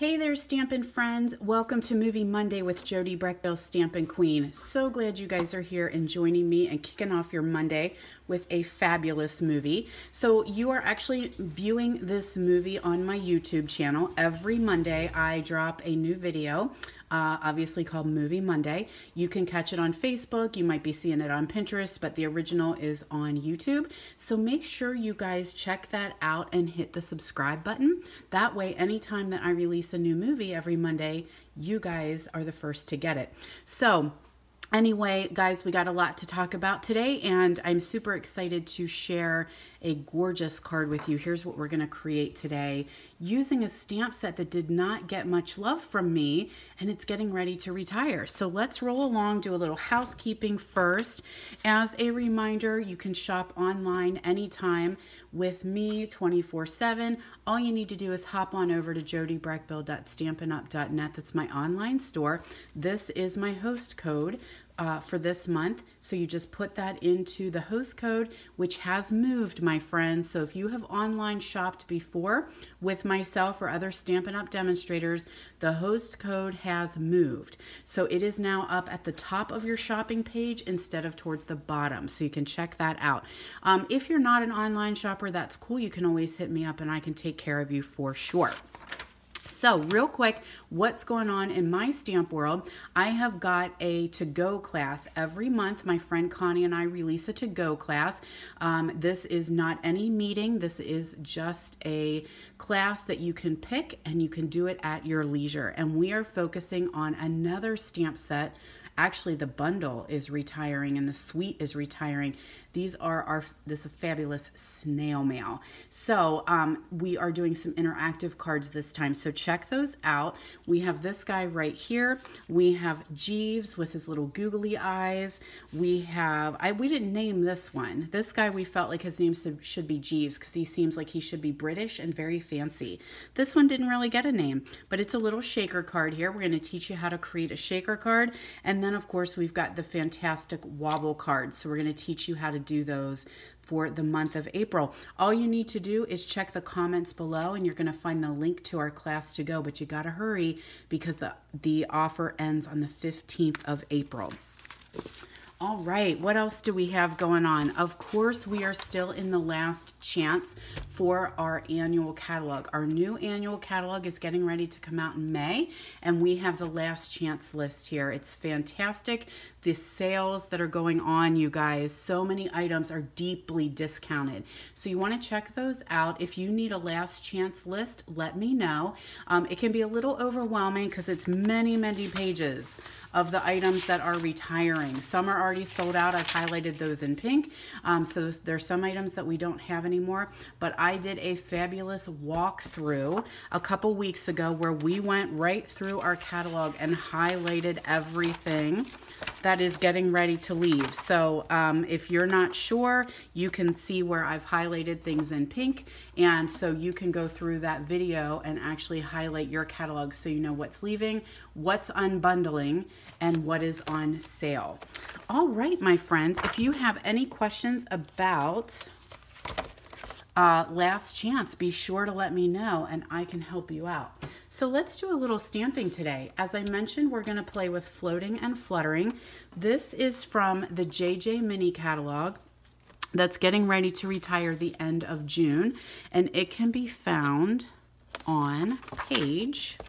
Hey there, Stampin' friends. Welcome to Movie Monday with Jody, Brechbill, Stampin' Queen. So glad you guys are here and joining me and kicking off your Monday with a fabulous movie. So you are actually viewing this movie on my YouTube channel. Every Monday I drop a new video, obviously called Movie Monday. You can catch it on Facebook. You might be seeing it on Pinterest, but the original is on YouTube. So make sure you guys check that out and hit the subscribe button. That way, anytime that I release a new movie every Monday, you guys are the first to get it. So anyway, guys, we got a lot to talk about today, and I'm super excited to share a gorgeous card with you. Here's what we're going to create today using a stamp set that did not get much love from me, and it's getting ready to retire. So let's roll along, do a little housekeeping first. As a reminder, you can shop online anytime with me 24/7. All you need to do is hop on over to jodybrechbill.stampinup.net. That's my online store. This is my host code for this month. So you just put that into the host code, which has moved, my friends. So if you have online shopped before with myself or other Stampin' Up demonstrators, the host code has moved. So it is now up at the top of your shopping page instead of towards the bottom. So you can check that out. If you're not an online shopper, that's cool. You can always hit me up and I can take care of you for sure. So real quick, what's going on in my stamp world? I have got a to-go class every month. My friend Connie and I release a to-go class. This is not any meeting. This is just a class that you can pick and you can do it at your leisure. And we are focusing on another stamp set. Actually, the bundle is retiring and the suite is retiring. These are this fabulous snail mail. So we are doing some interactive cards this time. So check those out. We have this guy right here. We have Jeeves with his little googly eyes. We have, we didn't name this one. This guy, we felt like his name should be Jeeves because he seems like he should be British and very fancy. This one didn't really get a name, but it's a little shaker card here. We're going to teach you how to create a shaker card. And then of course we've got the fantastic wobble cards. So we're going to teach you how to do those for the month of April. All you need to do is check the comments below and you're going to find the link to our class to go, but you got to hurry because the offer ends on the 15th of April. All right, what else do we have going on? Of course, we are still in the last chance for our annual catalog. Our new annual catalog is getting ready to come out in May, and we have the last chance list here. It's fantastic. The sales that are going on, you guys, so many items are deeply discounted. So you want to check those out. If you need a last chance list, let me know. It can be a little overwhelming because it's many, many pages of the items that are retiring. Some are already sold out. I've highlighted those in pink. So there's some items that we don't have anymore, but I did a fabulous walkthrough a couple weeks ago where we went right through our catalog and highlighted everything that is getting ready to leave. So if you're not sure, you can see where I've highlighted things in pink, and so you can go through that video and actually highlight your catalog so you know what's leaving, what's unbundling, and what is on sale. All right, my friends, if you have any questions about last chance, be sure to let me know and I can help you out. So let's do a little stamping today. As I mentioned, we're going to play with Floating and Fluttering. This is from the JJ Mini catalog that's getting ready to retire the end of June, and it can be found on page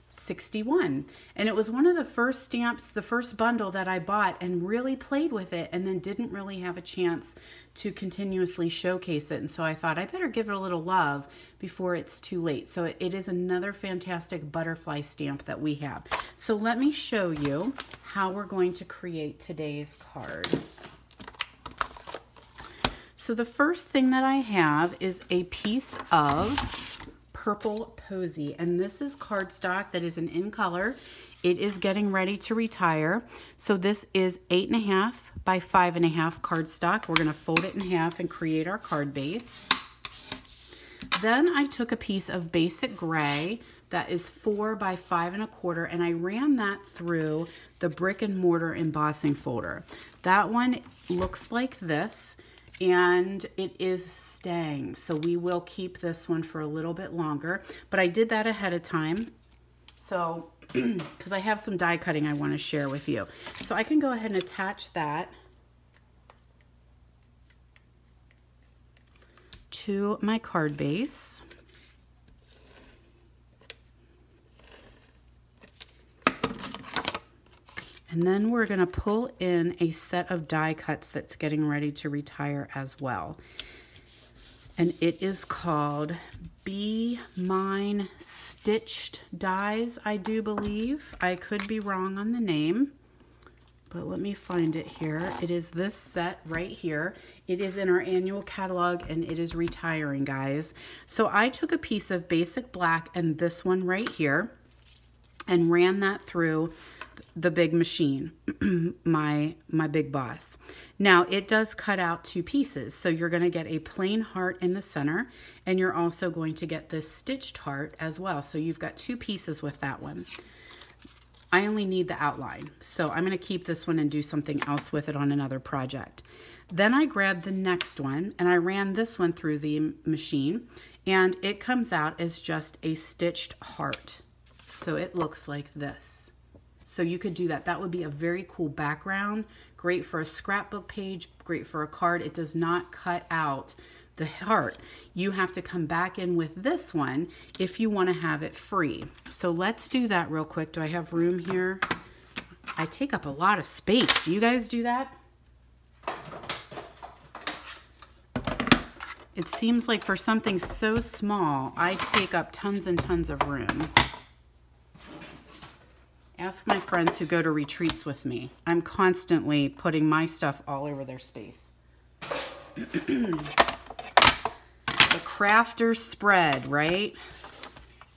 61. And it was one of the first stamps, the first bundle that I bought and really played with it and then didn't really have a chance to continuously showcase it. And so I thought I better give it a little love before it's too late. So it is another fantastic butterfly stamp that we have. So let me show you how we're going to create today's card. So the first thing that I have is a piece of purple posy, and this is cardstock that is an in color. It is getting ready to retire. So this is 8.5 by 5.5 cardstock. We're going to fold it in half and create our card base. Then I took a piece of basic gray that is 4 by 5.25, and I ran that through the brick and mortar embossing folder. That one looks like this, and it is staying. So we will keep this one for a little bit longer, but I did that ahead of time. So, because I have some die cutting I want to share with you. So I can go ahead and attach that to my card base. And then we're going to pull in a set of die cuts that's getting ready to retire as well. And it is called Be Mine Stitched Dies, I do believe. I could be wrong on the name, but let me find it here. It is this set right here. It is in our annual catalog and it is retiring, guys. So I took a piece of basic black and this one right here and ran that through the big machine, my Big Boss. Now it does cut out two pieces, so you're going to get a plain heart in the center, and you're also going to get this stitched heart as well. So you've got two pieces with that one. I only need the outline, so I'm going to keep this one and do something else with it on another project. Then I grabbed the next one and I ran this one through the machine, and it comes out as just a stitched heart. So it looks like this. So you could do that. That would be a very cool background. Great for a scrapbook page, great for a card. It does not cut out the heart. You have to come back in with this one if you want to have it free. So let's do that real quick. Do I have room here? I take up a lot of space. Do you guys do that? It seems like for something so small, I take up tons and tons of room. Ask my friends who go to retreats with me. I'm constantly putting my stuff all over their space. The crafter spread, right?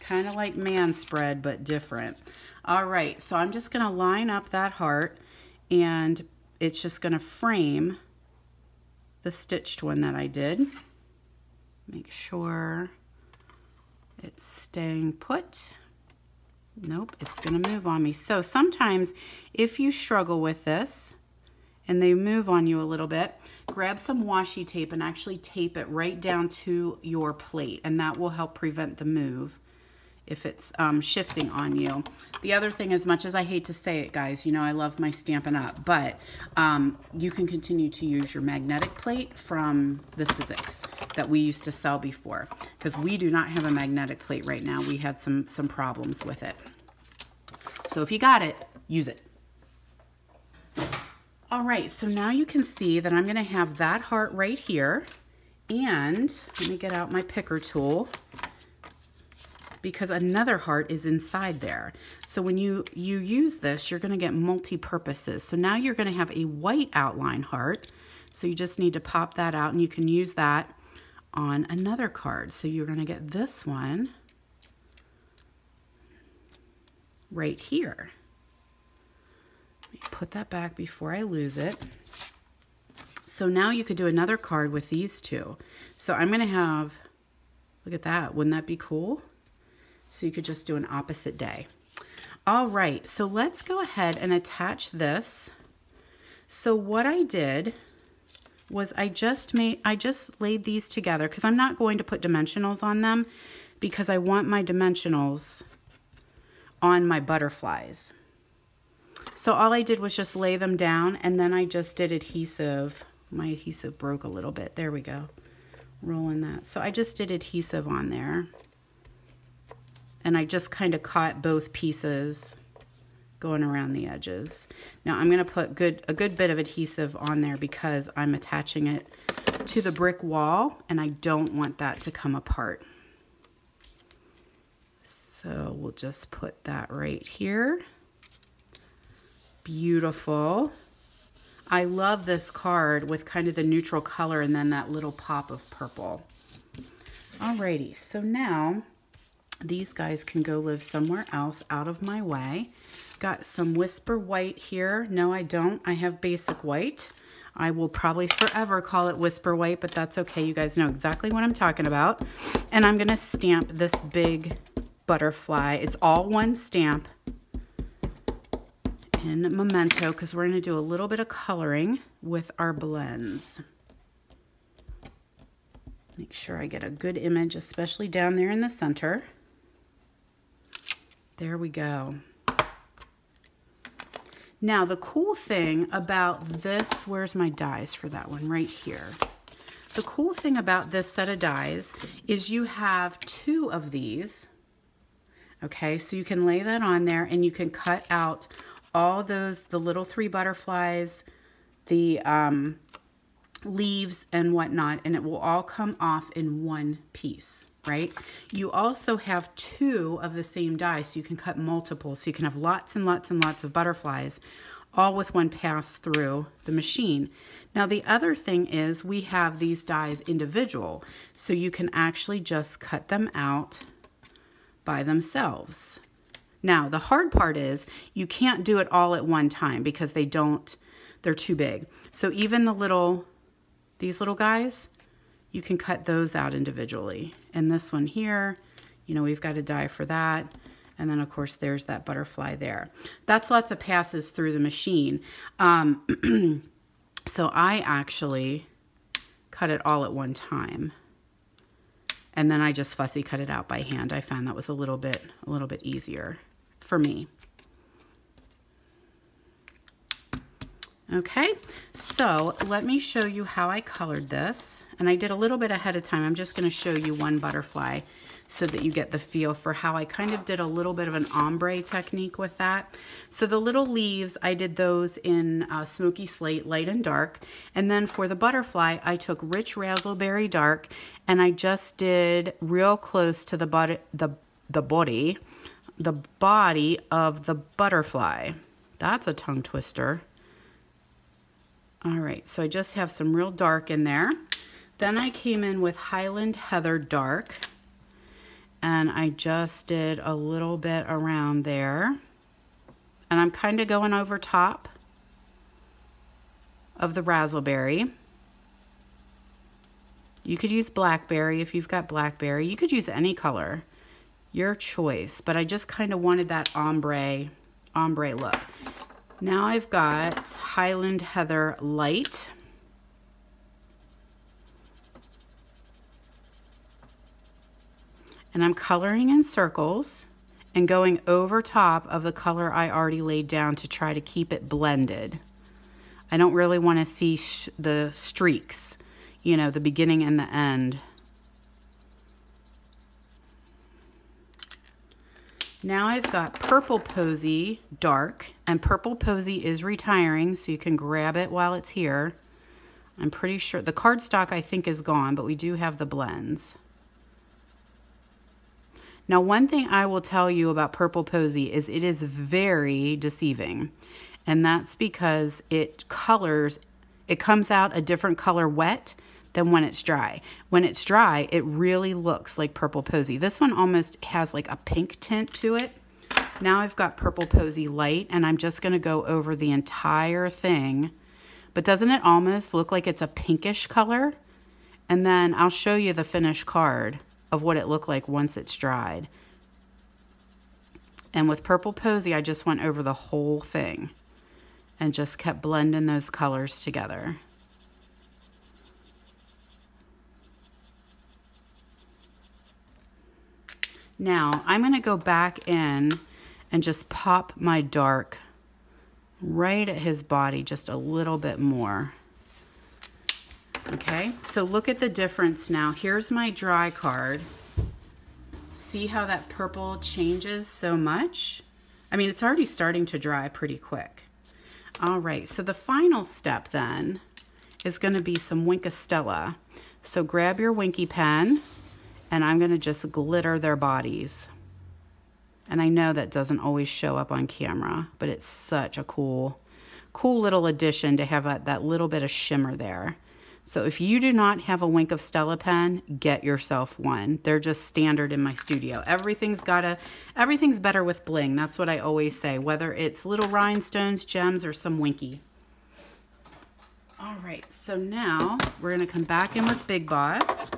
Kind of like man spread, but different. All right, so I'm just going to line up that heart, and it's just going to frame the stitched one that I did. Make sure it's staying put. Nope, it's going to move on me. So sometimes if you struggle with this and they move on you a little bit, grab some washi tape and actually tape it right down to your plate, and that will help prevent the move if it's shifting on you. The other thing, as much as I hate to say it, guys, you know I love my Stampin' Up, but you can continue to use your magnetic plate from the Sizzix that we used to sell before, because we do not have a magnetic plate right now. We had some problems with it. So if you got it, use it. All right, so now you can see that I'm going to have that heart right here, and let me get out my picker tool, because another heart is inside there. So when you use this, you're going to get multi-purposes. So now you're going to have a white outline heart. So you just need to pop that out, and you can use that on another card. So you're going to get this one right here. Let me put that back before I lose it. So now you could do another card with these two. So I'm going to have, look at that. Wouldn't that be cool? So you could just do an opposite day. All right, so let's go ahead and attach this. So what I did was I just laid these together, because I'm not going to put dimensionals on them, because I want my dimensionals on my butterflies. So all I did was just lay them down, and then I just did adhesive. My adhesive broke a little bit. There we go. Rolling that. So I just did adhesive on there. And I just kind of caught both pieces going around the edges. Now I'm going to put a good bit of adhesive on there because I'm attaching it to the brick wall, and I don't want that to come apart. So we'll just put that right here. Beautiful. I love this card with kind of the neutral color and then that little pop of purple. Alrighty, so now these guys can go live somewhere else out of my way. Got some Whisper White here. No, I don't. I have basic white. I will probably forever call it Whisper White, but that's okay. You guys know exactly what I'm talking about. And I'm going to stamp this big butterfly. It's all one stamp in Memento, because we're going to do a little bit of coloring with our blends. Make sure I get a good image, especially down there in the center. There we go. Now the cool thing about this, where's my dies for that one? Right here. The cool thing about this set of dies is you have 2 of these. Okay, so you can lay that on there and you can cut out all those, the little 3 butterflies, the leaves and whatnot, and it will all come off in one piece, right? You also have 2 of the same die, so you can cut multiple, so you can have lots and lots and lots of butterflies all with one pass through the machine. Now the other thing is we have these dies individual, so you can actually just cut them out by themselves. Now the hard part is you can't do it all at one time because they're too big. So even these little guys, you can cut those out individually. And this one here, you know, we've got a die for that. And then of course there's that butterfly there. That's lots of passes through the machine. So I actually cut it all at one time. And then I just fussy cut it out by hand. I found that was a little bit easier for me. Okay, so let me show you how I colored this. And I did a little bit ahead of time. I'm just gonna show you one butterfly so that you get the feel for how I kind of did a little bit of an ombre technique with that. So the little leaves, I did those in smoky slate, light and dark. And then for the butterfly, I took rich raspberry dark and I just did real close to the body of the butterfly. That's a tongue twister. All right, so I just have some real dark in there. Then I came in with Highland Heather Dark, and I just did a little bit around there. And I'm kind of going over top of the raspberry. You could use blackberry if you've got blackberry. You could use any color, your choice. But I just kind of wanted that ombre look. Now I've got Highland Heather Light. And I'm coloring in circles and going over top of the color I already laid down to try to keep it blended. I don't really want to see the streaks, you know, the beginning and the end. Now I've got Purple Posy Dark, and Purple Posy is retiring, so you can grab it while it's here. I'm pretty sure, the cardstock I think is gone, but we do have the blends. Now one thing I will tell you about Purple Posy is it is very deceiving, and that's because it comes out a different color wet than when it's dry. When it's dry, it really looks like Purple Posy. This one almost has like a pink tint to it. Now I've got Purple Posy Light, and I'm just gonna go over the entire thing. But doesn't it almost look like it's a pinkish color? And then I'll show you the finished card of what it looked like once it's dried. And with Purple Posy, I just went over the whole thing and just kept blending those colors together. Now I'm going to go back in and just pop my dark right at his body just a little bit more. Okay, so look at the difference now. Here's my dry card. See how that purple changes so much? I mean, it's already starting to dry pretty quick. All right, so the final step then is going to be some Winkostella. So grab your Winky pen, and I'm going to just glitter their bodies. And I know that doesn't always show up on camera, but it's such a cool little addition to have that little bit of shimmer there. So if you do not have a Winkostella pen, get yourself one. They're just standard in my studio. Everything's better with bling. That's what I always say, whether it's little rhinestones, gems, or some Winky. All right, so now we're gonna come back in with Big Boss.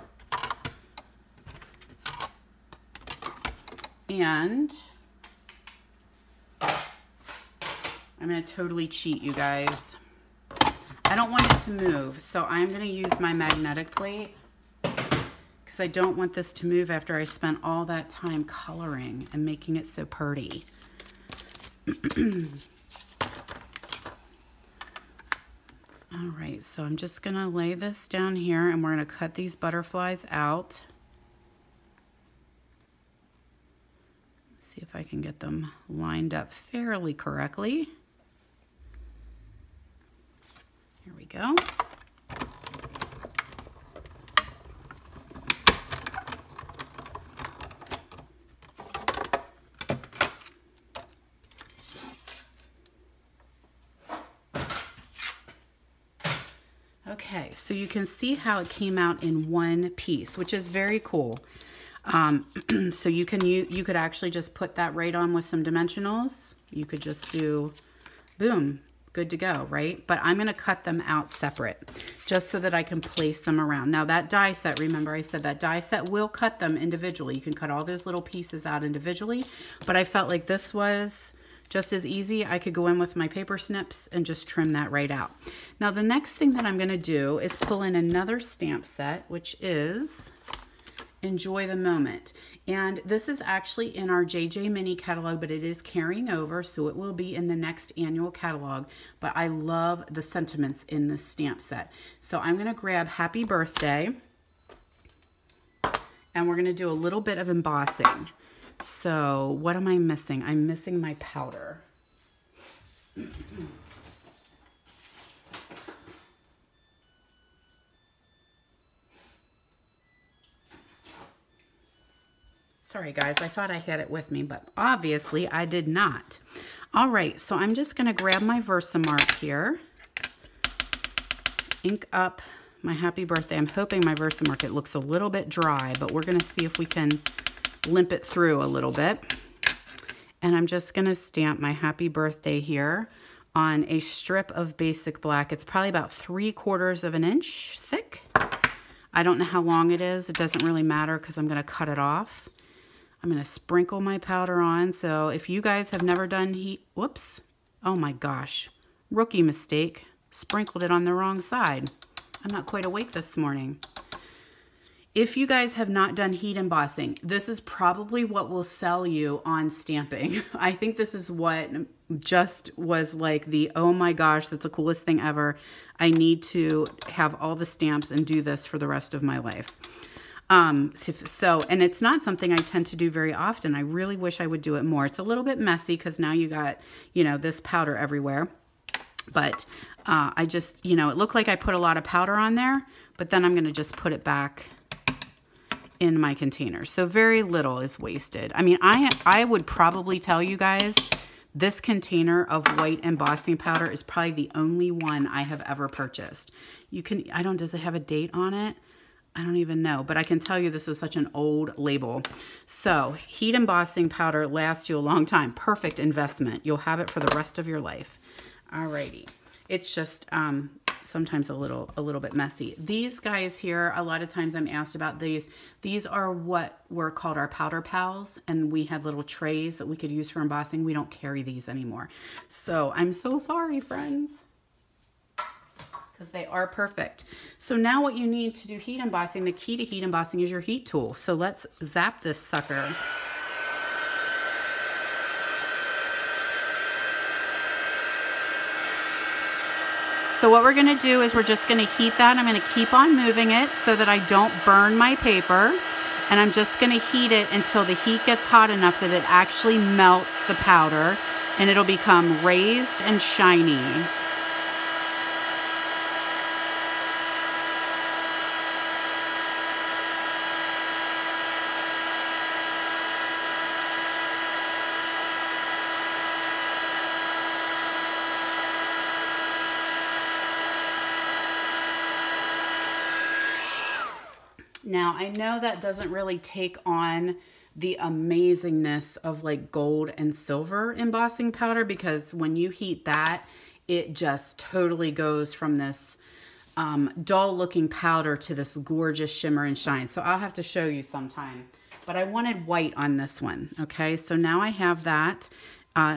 And I'm gonna totally cheat, you guys. I don't want it to move, so I'm going to use my magnetic plate because because I don't want this to move after I spent all that time coloring and making it so pretty. All right, so I'm just gonna lay this down here and we're gonna cut these butterflies out. See if I can get them lined up fairly correctly. Here we go. Okay, so you can see how it came out in one piece, which is very cool. So you could actually just put that right on with some dimensionals. You could just do, boom, good to go, right? But I'm gonna cut them out separate just so that I can place them around. Now that die set, remember I said that die set will cut them individually. You can cut all those little pieces out individually, but I felt like this was just as easy. I could go in with my paper snips and just trim that right out. Now the next thing that I'm gonna do is pull in another stamp set, which is Enjoy the Moment. And this is actually in our JJ mini catalog, but it is carrying over, so it will be in the next annual catalog. But I love the sentiments in this stamp set. So I'm gonna grab Happy Birthday, and we're gonna do a little bit of embossing. So what am I missing? I'm missing my powder. Sorry guys, I thought I had it with me, but obviously I did not. All right, so I'm just gonna grab my Versamark here, ink up my Happy Birthday. I'm hoping my Versamark, it looks a little bit dry, but we're gonna see if we can limp it through a little bit. And I'm just gonna stamp my Happy Birthday here on a strip of basic black. It's probably about 3/4 of an inch thick. I don't know how long it is. It doesn't really matter because I'm gonna cut it off. I'm gonna sprinkle my powder on. So if you guys have never done heat, whoops, oh my gosh, rookie mistake. Sprinkled it on the wrong side. I'm not quite awake this morning. If you guys have not done heat embossing, this is probably what will sell you on stamping. I think this is what just was like the, oh my gosh, that's the coolest thing ever. I need to have all the stamps and do this for the rest of my life. And it's not something I tend to do very often. I really wish I would do it more. It's a little bit messy because now you got, you know, this powder everywhere. But I just, you know, it looked like I put a lot of powder on there, but then I'm going to just put it back in my container. So very little is wasted. I mean, I would probably tell you guys this container of white embossing powder is probably the only one I have ever purchased. You can, does it have a date on it? I don't even know, but I can tell you this is such an old label. So heat embossing powder lasts you a long time. Perfect investment. You'll have it for the rest of your life. Alrighty. It's just sometimes a little bit messy. These guys here, a lot of times I'm asked about these. These are what were called our powder pals, and we had little trays that we could use for embossing. We don't carry these anymore. So I'm so sorry, friends, because they are perfect. So now what you need to do heat embossing, the key to heat embossing is your heat tool. So let's zap this sucker. So what we're gonna do is we're just gonna heat that. I'm gonna keep on moving it so that I don't burn my paper. And I'm just gonna heat it until the heat gets hot enough that it actually melts the powder and it'll become raised and shiny. Now, I know that doesn't really take on the amazingness of like gold and silver embossing powder, because when you heat that, it just totally goes from this dull looking powder to this gorgeous shimmer and shine. So I'll have to show you sometime, but I wanted white on this one. Okay, so now I have that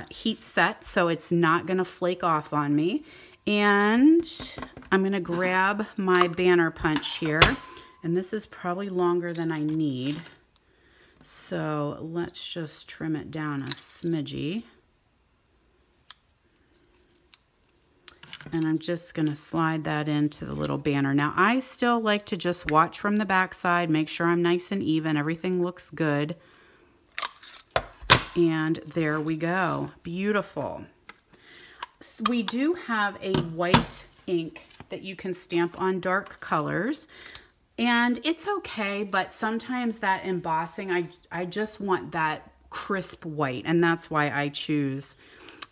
heat set, so it's not gonna flake off on me. And I'm gonna grab my banner punch here. And this is probably longer than I need. So let's just trim it down a smidgy. And I'm just going to slide that into the little banner. Now, I still like to just watch from the back side, make sure I'm nice and even. Everything looks good. And there we go. Beautiful. So we do have a white ink that you can stamp on dark colors. And it's okay, but sometimes that embossing, I just want that crisp white. And that's why I choose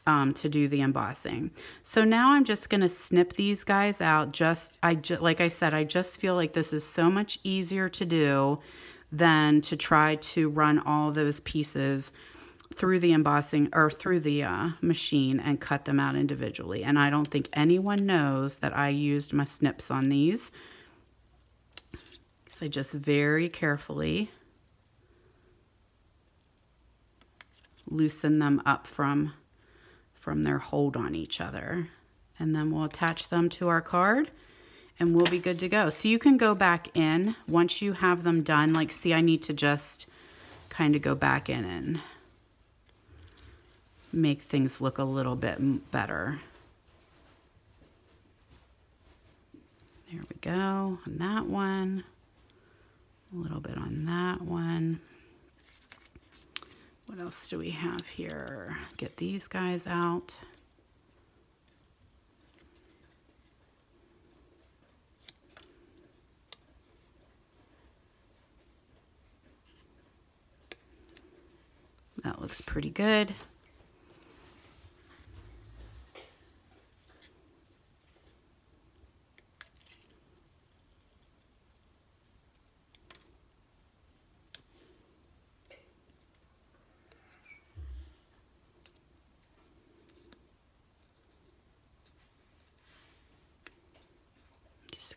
to do the embossing. So now I'm just going to snip these guys out. Like I said, I just feel like this is so much easier to do than to try to run all those pieces through the embossing or through the machine and cut them out individually. And I don't think anyone knows that I used my snips on these. So I just very carefully loosen them up from their hold on each other. And then we'll attach them to our card and we'll be good to go. So you can go back in once you have them done. Like, see, I need to just kind of go back in and make things look a little bit better. There we go on that one. A little bit on that one. What else do we have here? Get these guys out. That looks pretty good.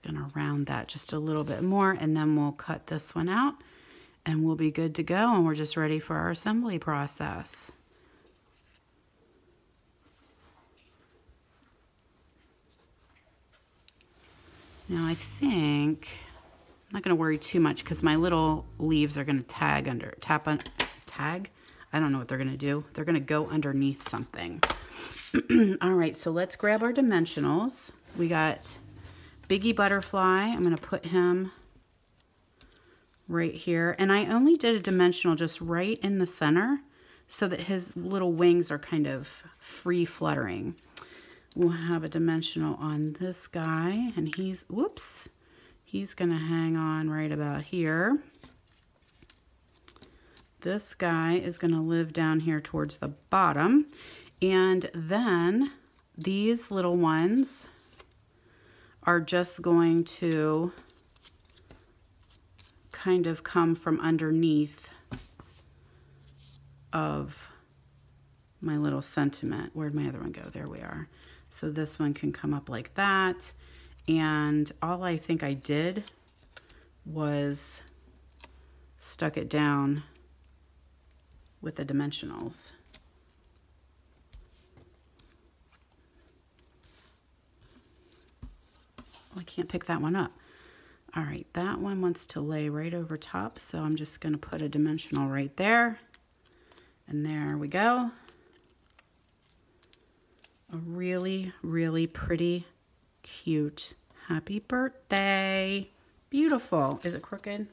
Gonna round that just a little bit more, and then we'll cut this one out and we'll be good to go, and we're just ready for our assembly process. Now I think I'm not going to worry too much because my little leaves are going to tag. I don't know what they're going to do. They're going to go underneath something. All right, so let's grab our dimensionals. We got Biggie Butterfly. I'm going to put him right here. And I only did a dimensional just right in the center so that his little wings are kind of free fluttering. We'll have a dimensional on this guy, and he's going to hang on right about here. This guy is going to live down here towards the bottom. And then these little ones are just going to kind of come from underneath of my little sentiment. Where'd my other one go? There we are. So this one can come up like that. And all I think I did was stuck it down with the dimensionals. I can't pick that one up. All right, that one wants to lay right over top, so I'm just going to put a dimensional right there. And there we go. A really, really pretty, cute, happy birthday. Beautiful. Is it crooked?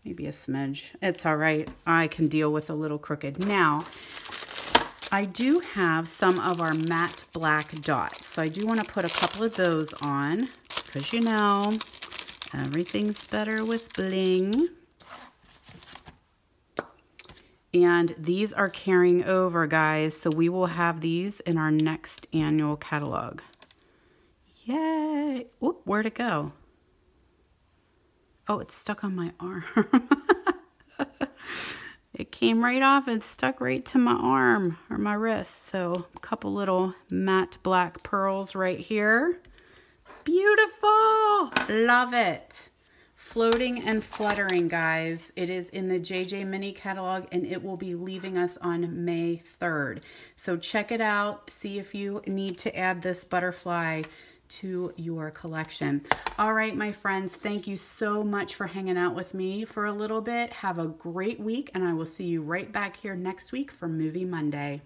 Maybe a smidge. It's all right. I can deal with a little crooked. Now, I do have some of our matte black dots. So I do want to put a couple of those on because, you know, everything's better with bling. And these are carrying over, guys. So we will have these in our next annual catalog. Yay. Oop, where'd it go? Oh, it's stuck on my arm. It came right off and stuck right to my arm or my wrist. So a couple little matte black pearls right here. Beautiful. Love it. Floating and Fluttering, guys. It is in the JJ Mini catalog, and it will be leaving us on May 3rd. So check it out. See if you need to add this butterfly to your collection. All right, my friends, thank you so much for hanging out with me for a little bit. Have a great week, and I will see you right back here next week for Movie Monday.